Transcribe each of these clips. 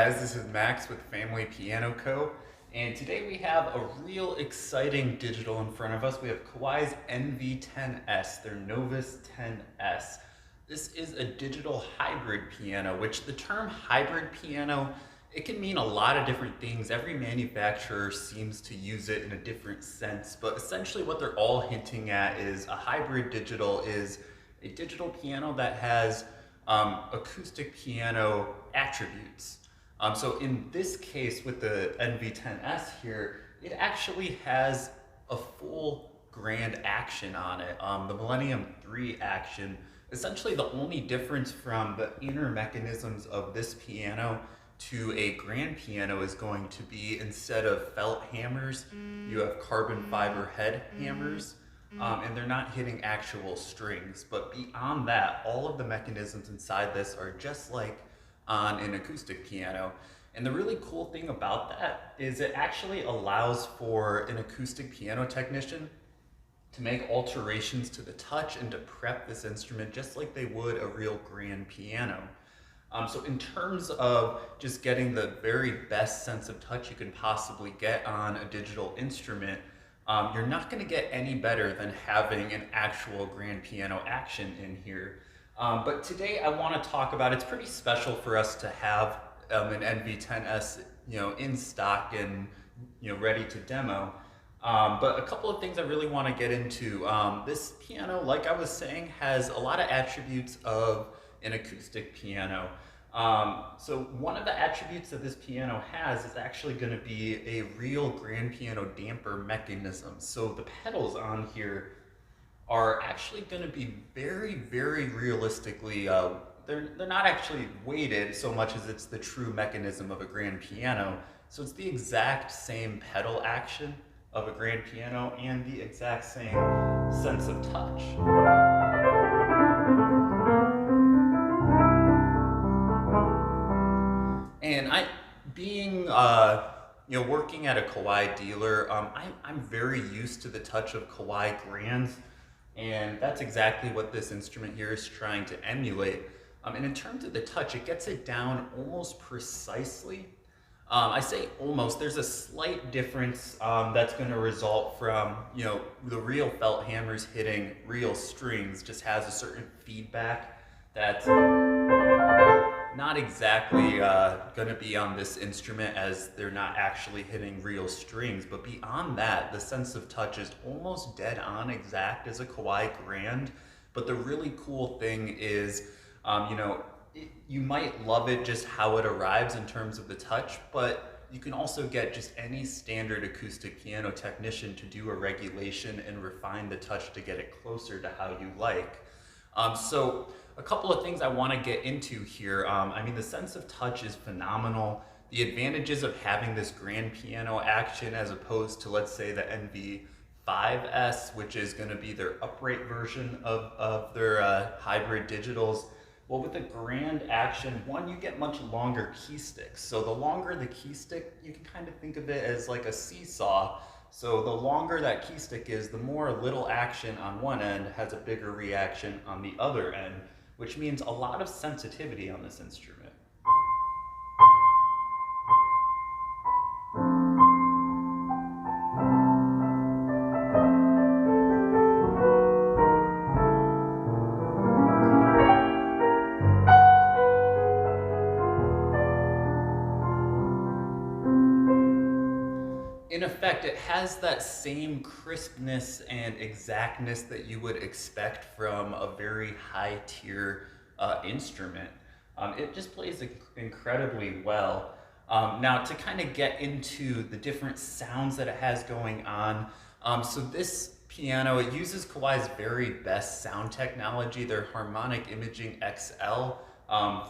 guys, this is Max with Family Piano Co. And today we have a real exciting digital in front of us. We have Kawai's NV10S, their NOVUS 10S. This is a digital hybrid piano, which the term hybrid piano, it can mean a lot of different things. Every manufacturer seems to use it in a different sense, but essentially what they're all hinting at is a hybrid digital is a digital piano that has acoustic piano attributes. So in this case with the NV10S here, it actually has a full grand action on it, the Millennium 3 action. Essentially the only difference from the inner mechanisms of this piano to a grand piano is going to be, instead of felt hammers, you have carbon fiber head hammers. And they're not hitting actual strings. But beyond that, all of the mechanisms inside this are just like on an acoustic piano. And the really cool thing about that is it actually allows for an acoustic piano technician to make alterations to the touch and to prep this instrument just like they would a real grand piano. So in terms of just getting the very best sense of touch you can possibly get on a digital instrument, you're not going to get any better than having an actual grand piano action in here. But today I want to talk about, it's pretty special for us to have an NV10S, in stock and ready to demo. But a couple of things I really want to get into. This piano, like I was saying, has a lot of attributes of an acoustic piano. So one of the attributes that this piano has is actually going to be a real grand piano damper mechanism. So the pedals on here are actually going to be very, very realistically, they're not actually weighted so much as it's the true mechanism of a grand piano. So it's the exact same pedal action of a grand piano and the exact same sense of touch. And being working at a Kawai dealer, I'm very used to the touch of Kawai grands, and that's exactly what this instrument here is trying to emulate. And in terms of the touch, it gets it down almost precisely. I say almost, there's a slight difference that's going to result from, the real felt hammers hitting real strings just has a certain feedback that's not exactly going to be on this instrument, as they're not actually hitting real strings. But beyond that, the sense of touch is almost dead on exact as a Kawai Grand. But the really cool thing is, you might love it just how it arrives in terms of the touch, but you can also get just any standard acoustic piano technician to do a regulation and refine the touch to get it closer to how you like. So a couple of things I want to get into here. The sense of touch is phenomenal. The advantages of having this grand piano action as opposed to, let's say, the NV5S, which is going to be their upright version of their hybrid digitals. Well, with the grand action, one, you get much longer key sticks. So the longer the key stick, you can kind of think of it as like a seesaw. So the longer that key stick is, the more little action on one end has a bigger reaction on the other end, which means a lot of sensitivity on this instrument. In effect, it has that same crispness and exactness that you would expect from a very high tier instrument. It just plays incredibly well. Now, to kind of get into the different sounds that it has going on, so this piano, it uses Kawai's very best sound technology, their Harmonic Imaging XL,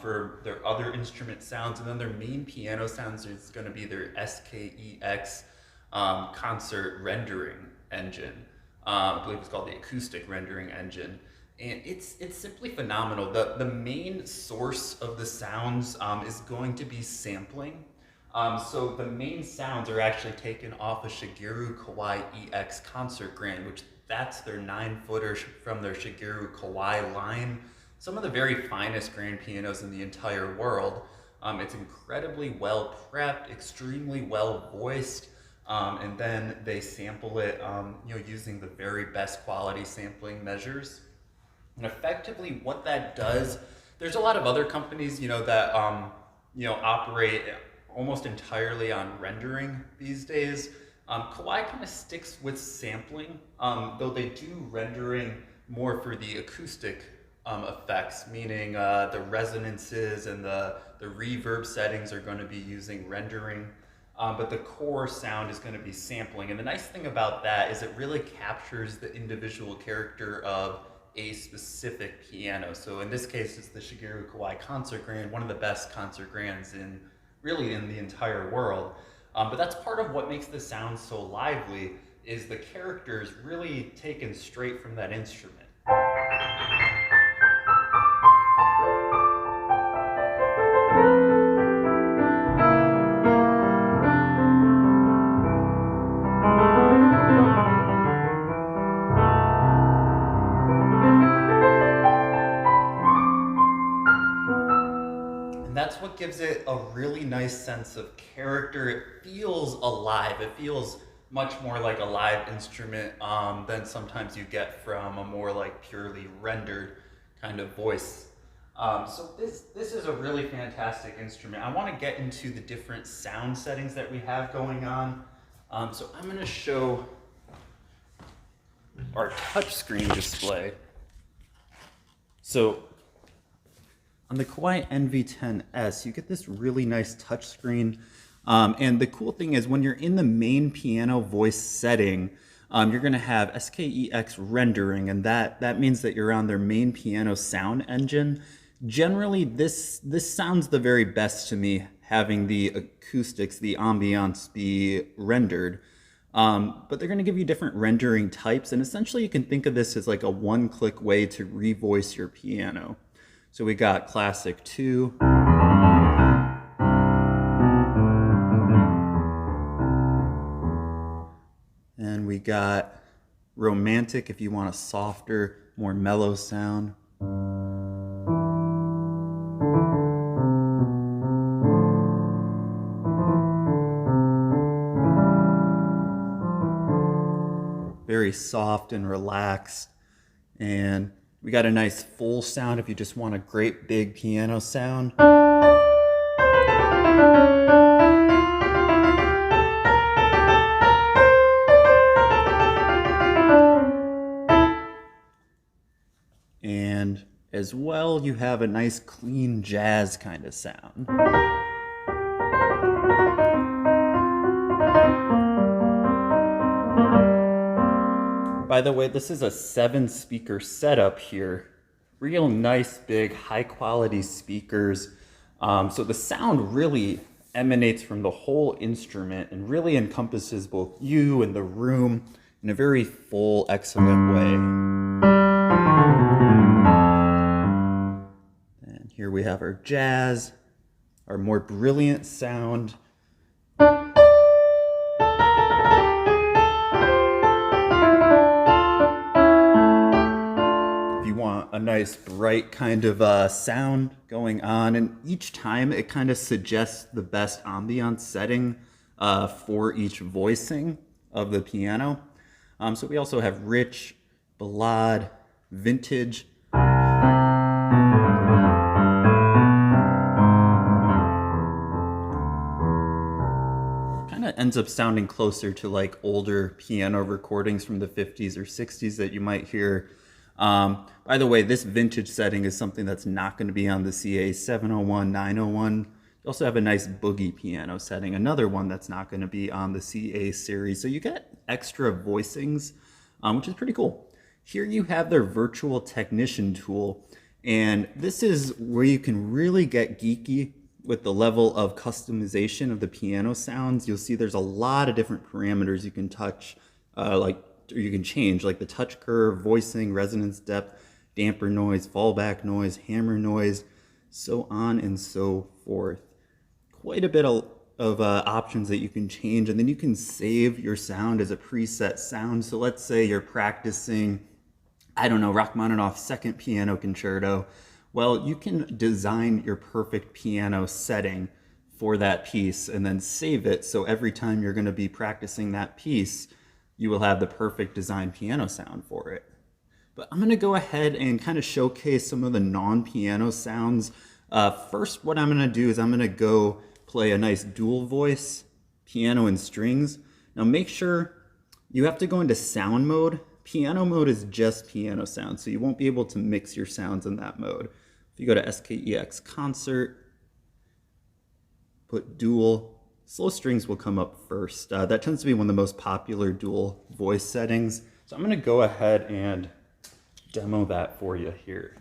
for their other instrument sounds, and then their main piano sounds is going to be their SKEX concert rendering engine. I believe it's called the acoustic rendering engine. And it's simply phenomenal. The main source of the sounds is going to be sampling. So the main sounds are actually taken off a Shigeru Kawai EX concert grand, which that's their 9-footer from their Shigeru Kawai line. Some of the very finest grand pianos in the entire world. It's incredibly well prepped, extremely well voiced, and then they sample it, using the very best quality sampling measures. And effectively, what that does, there's a lot of other companies, that operate almost entirely on rendering these days. Kawai kind of sticks with sampling, though they do rendering more for the acoustic effects, meaning the resonances and the reverb settings are going to be using rendering. But the core sound is going to be sampling. And the nice thing about that is it really captures the individual character of a specific piano. So in this case, it's the Shigeru Kawai Concert Grand, one of the best concert grands in the entire world. But that's part of what makes the sound so lively, is the characters really taken straight from that instrument. And that's what gives it a really nice sense of character. It feels alive. It feels much more like a live instrument than sometimes you get from a more like purely rendered kind of voice. So this is a really fantastic instrument. I want to get into the different sound settings that we have going on. So I'm going to show our touchscreen display. So on the Kawai NV10S, you get this really nice touchscreen. And the cool thing is when you're in the main piano voice setting, you're going to have SKEX rendering, and that means that you're on their main piano sound engine. Generally, this sounds the very best to me, having the acoustics, the ambiance be rendered. But they're going to give you different rendering types, and essentially you can think of this as like a one-click way to revoice your piano. So we got Classic 2. And we got Romantic if you want a softer, more mellow sound. Very soft and relaxed. And we got a nice full sound if you just want a great big piano sound. And as well, you have a nice clean jazz kind of sound. By the way, this is a 7-speaker setup here. Real nice, big, high-quality speakers. So the sound really emanates from the whole instrument and really encompasses both you and the room in a very full, excellent way. And here we have our jazz, our more brilliant sound. A nice bright kind of sound going on, and each time it kind of suggests the best ambiance setting for each voicing of the piano. So we also have rich, ballade, vintage. Kind of ends up sounding closer to like older piano recordings from the 50s or 60s that you might hear. By the way, this vintage setting is something that's not going to be on the CA 701, 901. You also have a nice boogie piano setting, another one that's not going to be on the CA series. So you get extra voicings, which is pretty cool. Here you have their virtual technician tool, and this is where you can really get geeky with the level of customization of the piano sounds. You'll see there's a lot of different parameters you can touch, or you can change, like the touch curve, voicing, resonance depth, damper noise, fallback noise, hammer noise, so on and so forth. Quite a bit of options that you can change, and then you can save your sound as a preset sound. So let's say you're practicing, I don't know, Rachmaninoff's Second Piano Concerto. Well, you can design your perfect piano setting for that piece and then save it, so every time you're going to be practicing that piece, you will have the perfect design piano sound for it. But I'm going to go ahead and kind of showcase some of the non-piano sounds. First, what I'm going to do is I'm going to go play a nice dual voice, piano and strings. Now make sure you have to go into sound mode. Piano mode is just piano sound, so you won't be able to mix your sounds in that mode. If you go to SKEX Concert, put dual, slow strings will come up first. That tends to be one of the most popular dual voice settings. So I'm going to go ahead and demo that for you here.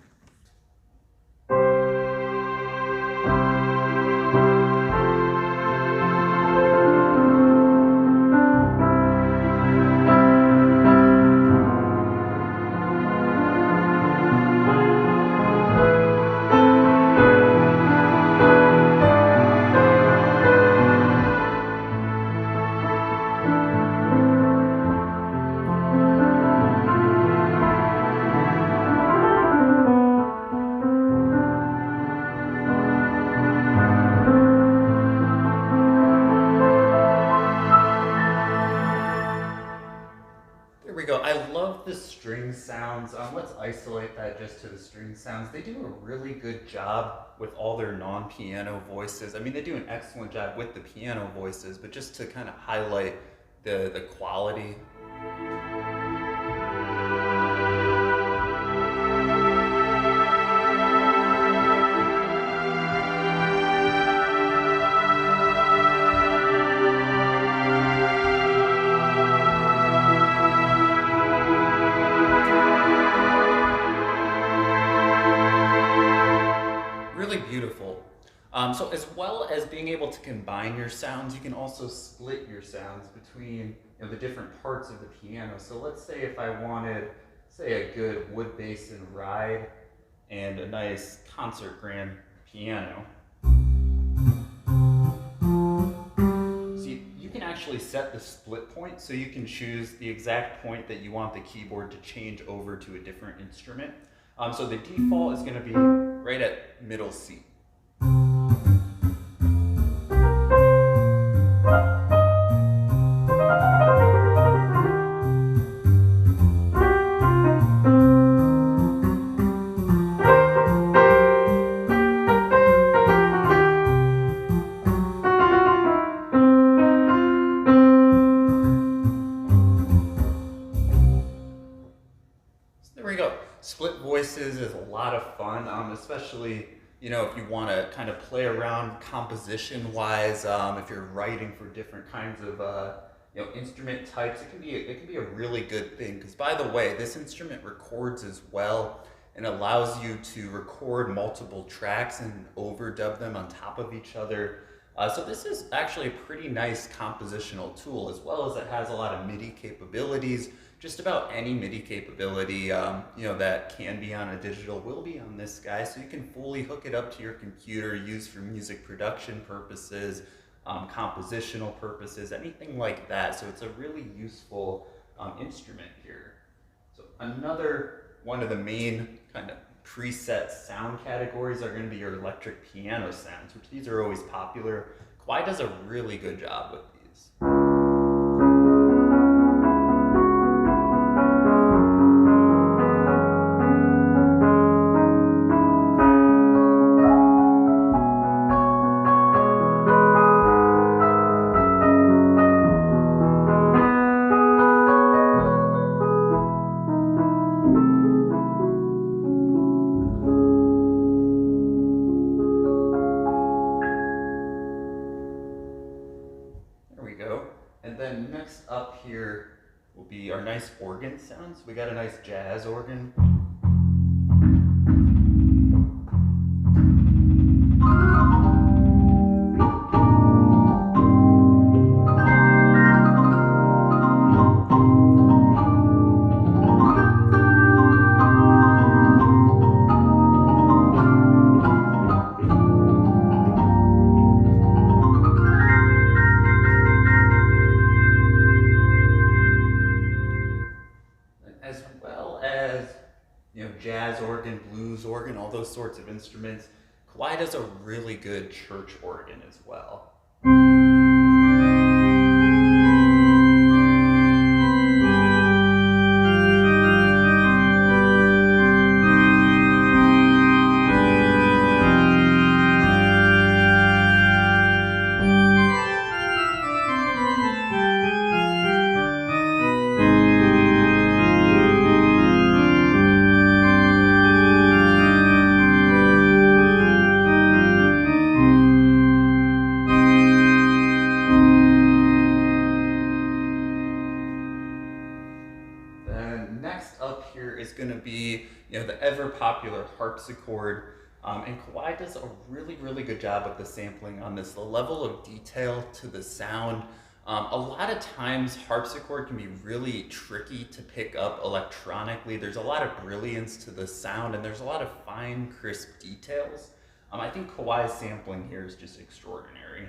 There we go. I love the string sounds. Let's isolate that just to the string sounds. They do a really good job with all their non-piano voices. I mean, they do an excellent job with the piano voices, but just to kind of highlight the quality. Beautiful. So as well as being able to combine your sounds, you can also split your sounds between the different parts of the piano. So let's say if I wanted, say, a good wood bass and ride and a nice concert grand piano. So you can actually set the split point, so you can choose the exact point that you want the keyboard to change over to a different instrument. So the default is going to be right at middle C. There we go. Split voices is a lot of fun, especially if you want to kind of play around composition-wise. If you're writing for different kinds of instrument types, it can be a really good thing. Because by the way, this instrument records as well and allows you to record multiple tracks and overdub them on top of each other. So this is actually a pretty nice compositional tool, as well as it has a lot of MIDI capabilities. Just about any MIDI capability that can be on a digital will be on this guy, so you can fully hook it up to your computer, use for music production purposes, compositional purposes, anything like that. So it's a really useful instrument here. So another one of the main kind of preset sound categories are going to be your electric piano sounds, which these are always popular. Kawai does a really good job with these. And then next up here will be our nice organ sounds. We got a nice jazz organ. As well as jazz organ, blues organ, all those sorts of instruments. Kawai does a really good church organ as well. Next up here is going to be, the ever popular harpsichord. And Kawai does a really good job with the sampling on this. The level of detail to the sound. A lot of times harpsichord can be really tricky to pick up electronically. There's a lot of brilliance to the sound and there's a lot of fine, crisp details. I think Kawai's sampling here is just extraordinary.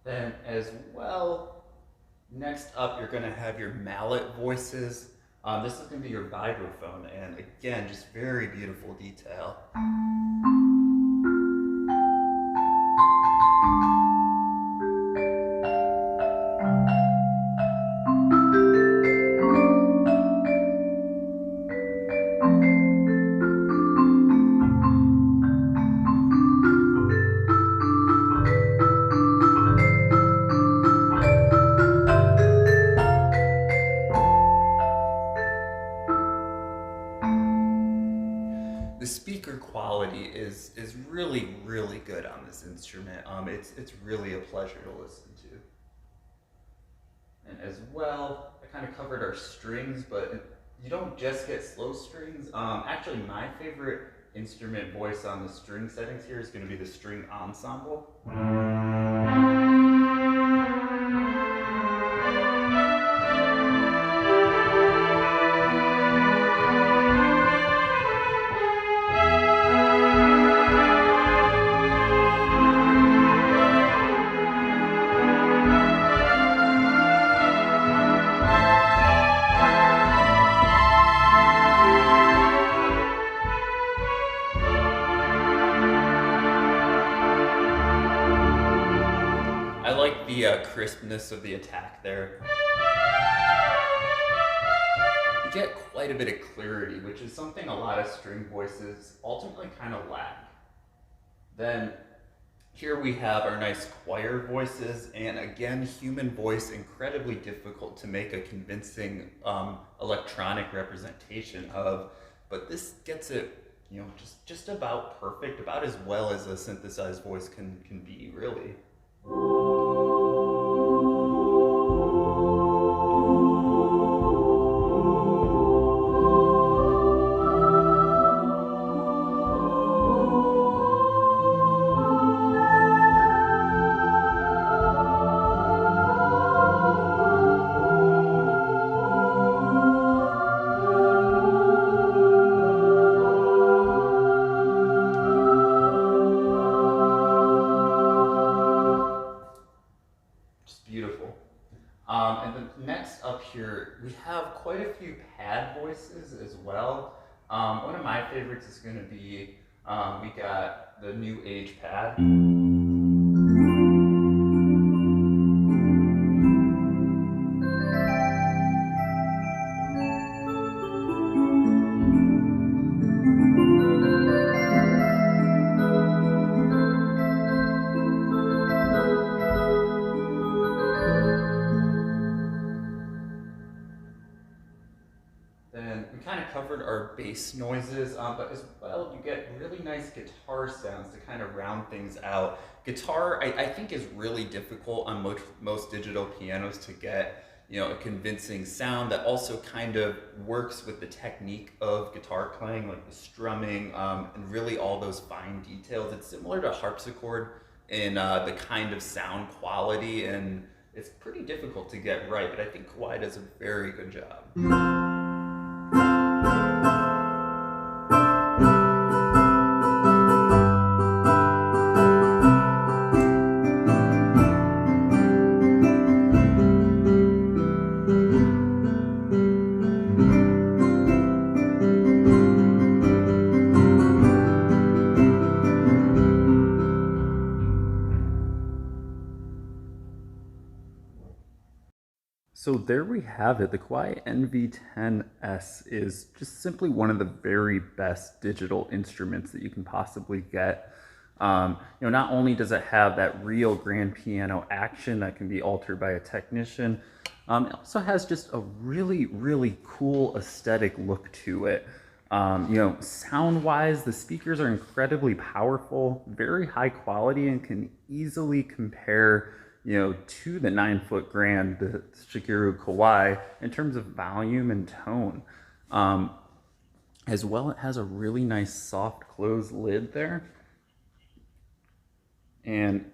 Then as well, next up you're going to have your mallet voices. This is going to be your vibraphone, and again, just very beautiful detail. The speaker quality is really good on this instrument. It's really a pleasure to listen to. And as well, I kind of covered our strings, but you don't just get slow strings. Actually, my favorite instrument voice on the string settings here is going to be the string ensemble. I like the crispness of the attack there. You get quite a bit of clarity, which is something a lot of string voices ultimately kind of lack. Then here we have our nice choir voices, and again, human voice, incredibly difficult to make a convincing electronic representation of, but this gets it, just about perfect, about as well as a synthesized voice can be, really. Beautiful. And then next up here, we have quite a few pad voices as well. One of my favorites is going to be, we got the New Age pad. Then we kind of covered our bass noises, but as well you get really nice guitar sounds to kind of round things out. Guitar, I think, is really difficult on most digital pianos to get a convincing sound that also kind of works with the technique of guitar playing, like the strumming, and really all those fine details. It's similar to harpsichord in the kind of sound quality, and it's pretty difficult to get right, but I think Kawai does a very good job. So there we have it. The Kawai NV10S is just simply one of the very best digital instruments that you can possibly get. Not only does it have that real grand piano action that can be altered by a technician, it also has just a really, really cool aesthetic look to it. Sound-wise, the speakers are incredibly powerful, very high quality, and can easily compare to the 9-foot grand, the Shigeru Kawai, in terms of volume and tone. As well, it has a really nice soft closed lid there. And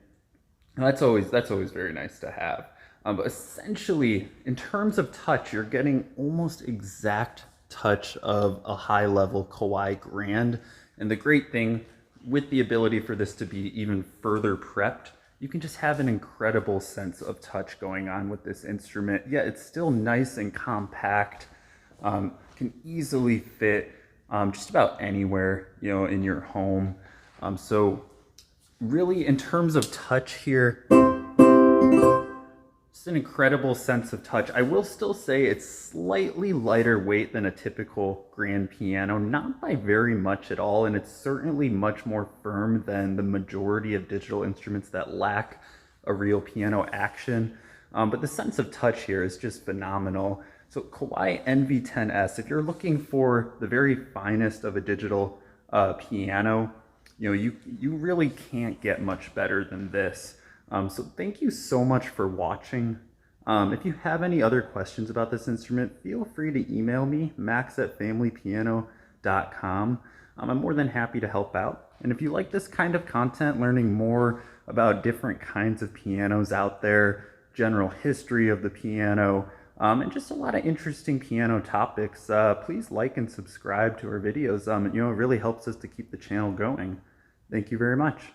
that's always very nice to have. But essentially, in terms of touch, you're getting almost exact touch of a high-level Kawai grand. And the great thing with the ability for this to be even further prepped, you can just have an incredible sense of touch going on with this instrument. Yeah, it's still nice and compact, can easily fit just about anywhere, in your home. So really, in terms of touch here, just an incredible sense of touch. I will still say it's slightly lighter weight than a typical grand piano, not by very much at all, and it's certainly much more firm than the majority of digital instruments that lack a real piano action. But the sense of touch here is just phenomenal. So Kawai NV10S, if you're looking for the very finest of a digital piano, you really can't get much better than this. So thank you so much for watching. If you have any other questions about this instrument, feel free to email me, max@familypiano.com. I'm more than happy to help out. And if you like this kind of content, learning more about different kinds of pianos out there, general history of the piano, and just a lot of interesting piano topics, please like and subscribe to our videos. It really helps us to keep the channel going. Thank you very much.